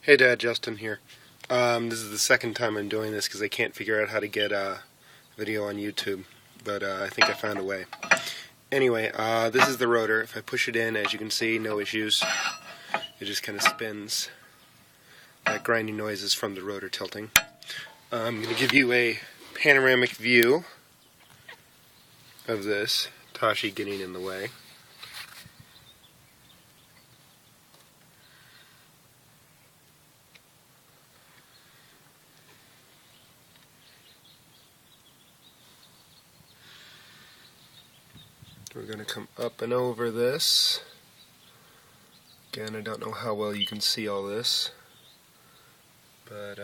Hey Dad, Justin here. This is the second time I'm doing this because I can't figure out how to get a video on YouTube, but I think I found a way. Anyway, this is the rotor. If I push it in, as you can see, no issues. It just kind of spins. That grinding noise is from the rotor tilting. I'm going to give you a panoramic view of this. Tashi getting in the way. We're going to come up and over this. Again, I don't know how well you can see all this, but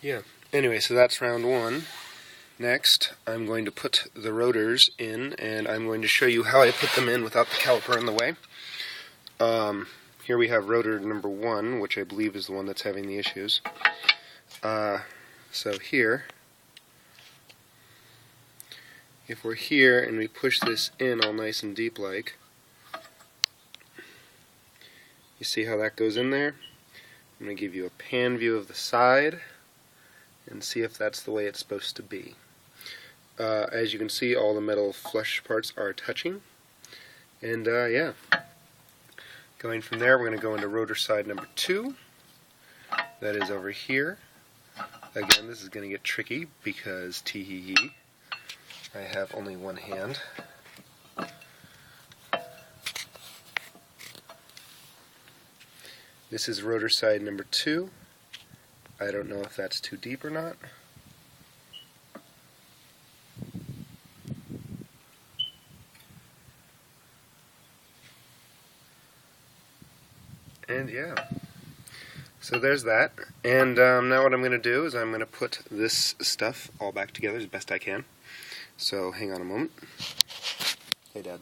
yeah. Anyway, so that's round one. Next, I'm going to put the rotors in, and I'm going to show you how I put them in without the caliper in the way. Here we have rotor number 1, which I believe is the one that's having the issues. So here, if we're here and we push this in all nice and deep like, you see how that goes in there? I'm going to give you a pan view of the side and see if that's the way it's supposed to be. As you can see, all the metal flush parts are touching, and yeah. Going from there, we're going to go into rotor side number 2. That is over here. Again, this is going to get tricky because tee-hee-hee, I have only one hand. This is rotor side number 2. I don't know if that's too deep or not. And yeah, so there's that. And now what I'm going to do is I'm going to put this stuff all back together as best I can. So hang on a moment. Hey Dad.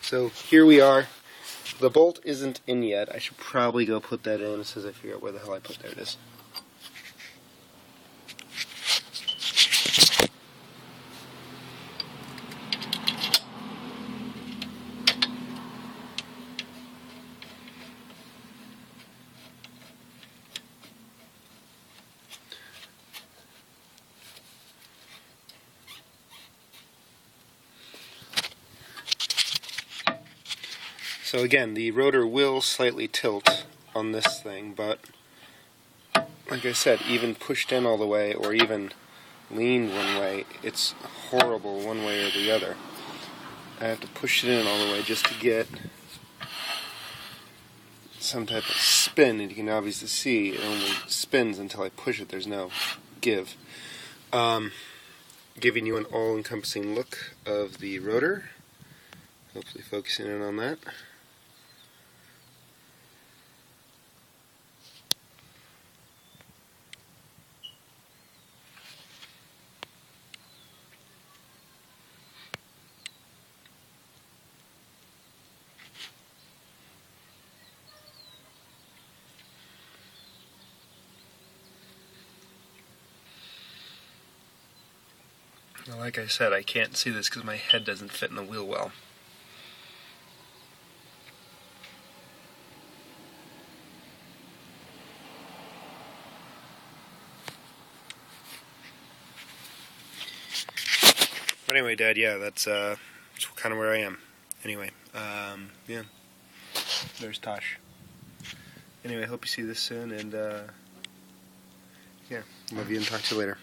So here we are. The bolt isn't in yet. I should probably go put that in as soon as I figure out where the hell I put. There it is. So again, the rotor will slightly tilt on this thing, but like I said, even pushed in all the way or even leaned one way, it's horrible one way or the other. I have to push it in all the way just to get some type of spin, and you can obviously see it only spins until I push it. There's no give. Giving you an all-encompassing look of the rotor. Hopefully focusing in on that. Now, like I said, I can't see this because my head doesn't fit in the wheel well. But anyway, Dad, yeah, that's kind of where I am. Anyway, yeah, there's Tosh. Anyway, I hope you see this soon, and yeah, love you and talk to you later.